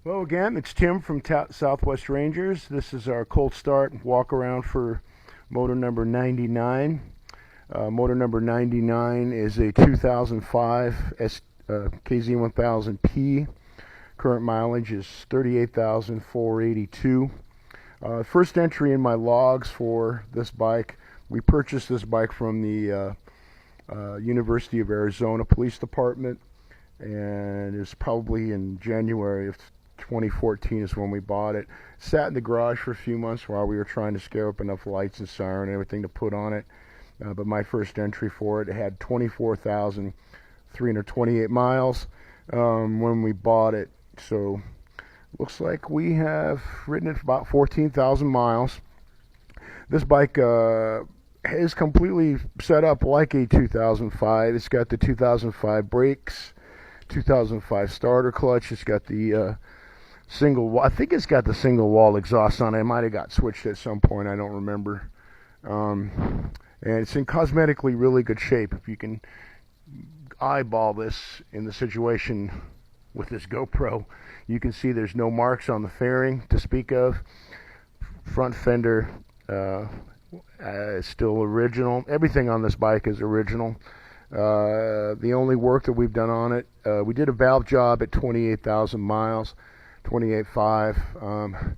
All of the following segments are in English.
Hello again, it's Tim from Southwest Rangers. This is our cold start walk around for motor number 99. Motor number 99 is a 2005 KZ1000P. Current mileage is 38,482. First entry in my logs for this bike. We purchased this bike from the University of Arizona Police Department, and it was probably in January of 2014 is when we bought it. Sat in the garage for a few months while we were trying to scare up enough lights and siren and everything to put on it. But my first entry for it had 24,328 miles when we bought it. So looks like we have ridden it for about 14,000 miles. This bike is completely set up like a 2005. It's got the 2005 brakes, 2005 starter clutch. It's got the I think it's got the single wall exhaust on it. It might have got switched at some point, I don't remember. And it's in cosmetically really good shape. If you can eyeball this in the situation with this GoPro, you can see there's no marks on the fairing to speak of. Front fender is still original. Everything on this bike is original. The only work that we've done on it, we did a valve job at 28,000 miles. 28.5.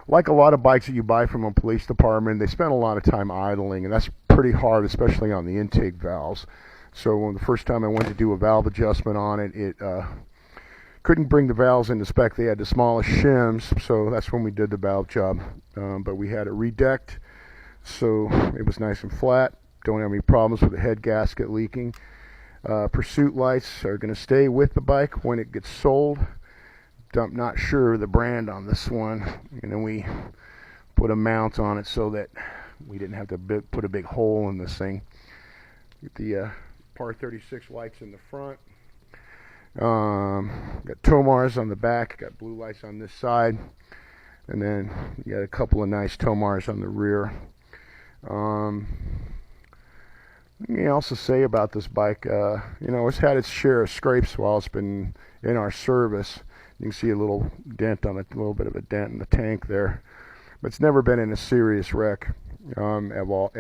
Like a lot of bikes that you buy from a police department, they spend a lot of time idling, and that's pretty hard, especially on the intake valves. So when the first time I went to do a valve adjustment on it, it couldn't bring the valves into spec. They had the smallest shims, so that's when we did the valve job. But we had it redecked, so it was nice and flat. Don't have any problems with the head gasket leaking. Pursuit lights are going to stay with the bike when it gets sold. I'm not sure the brand on this one, and then we put a mount on it so that we didn't have to put a big hole in this thing. Get the Par 36 lights in the front. Got Tomars on the back, got blue lights on this side, and then you got a couple of nice Tomars on the rear. Let me also say about this bike, it's had its share of scrapes while it's been in our service. You can see a little dent on it, a little bit of a dent in the tank there. But it's never been in a serious wreck at all.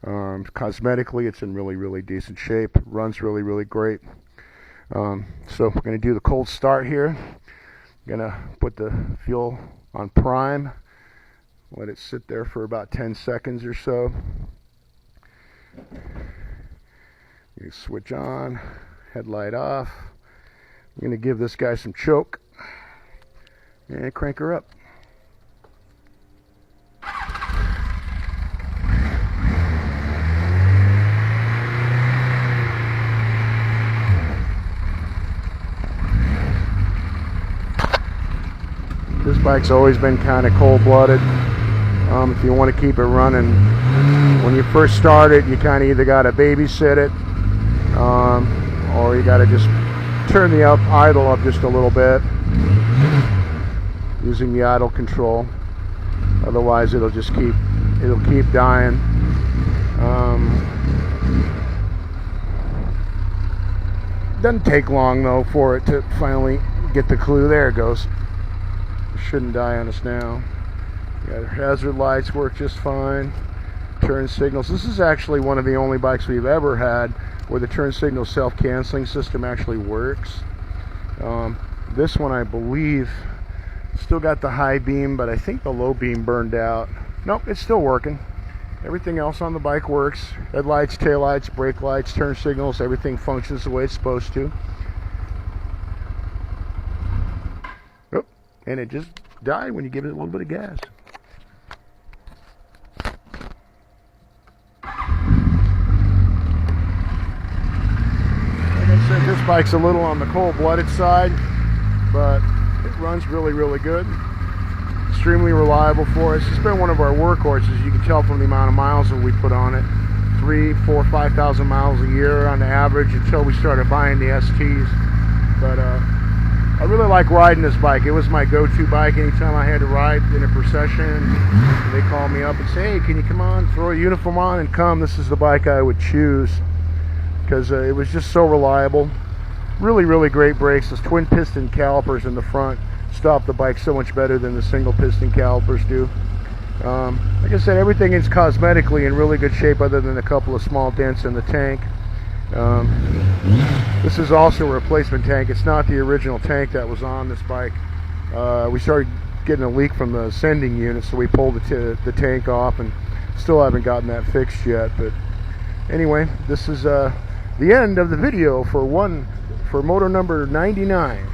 Cosmetically, it's in really, really decent shape. Runs really, really great. So we're going to do the cold start here. Going to put the fuel on prime. Let it sit there for about 10 seconds or so. You switch on, headlight off. I'm going to give this guy some choke and crank her up. This bike's always been kind of cold-blooded. If you want to keep it running, when you first start it, you kind of either got to babysit it or you got to just turn the idle up just a little bit using the idle control. Otherwise it'll keep dying. Doesn't take long though for it to finally get the clue. There it goes. It shouldn't die on us now. Yeah, hazard lights work just fine. Turn signals. This is actually one of the only bikes we've ever had where the turn signal self-canceling system actually works. This one, I believe, still got the high beam, but I think the low beam burned out. Nope, it's still working. Everything else on the bike works. Headlights, taillights, brake lights, turn signals, everything functions the way it's supposed to. Oh, and it just died when you give it a little bit of gas. This bike's a little on the cold-blooded side, but it runs really, really good. Extremely reliable for us. It's been one of our workhorses. You can tell from the amount of miles that we put on it. 3,000, 4,000, 5,000 miles a year on the average until we started buying the STs. But I really like riding this bike. It was my go-to bike anytime I had to ride in a procession. They call me up and say, hey, can you come on, throw a uniform on and come? This is the bike I would choose, because it was just so reliable. Really, really great brakes. Those twin piston calipers in the front stop the bike so much better than the single piston calipers do. Like I said, everything is cosmetically in really good shape other than a couple of small dents in the tank. This is also a replacement tank. It's not the original tank that was on this bike. We started getting a leak from the sending unit, so we pulled the tank off, and still haven't gotten that fixed yet. But anyway, this is the end of the video for motor number 99.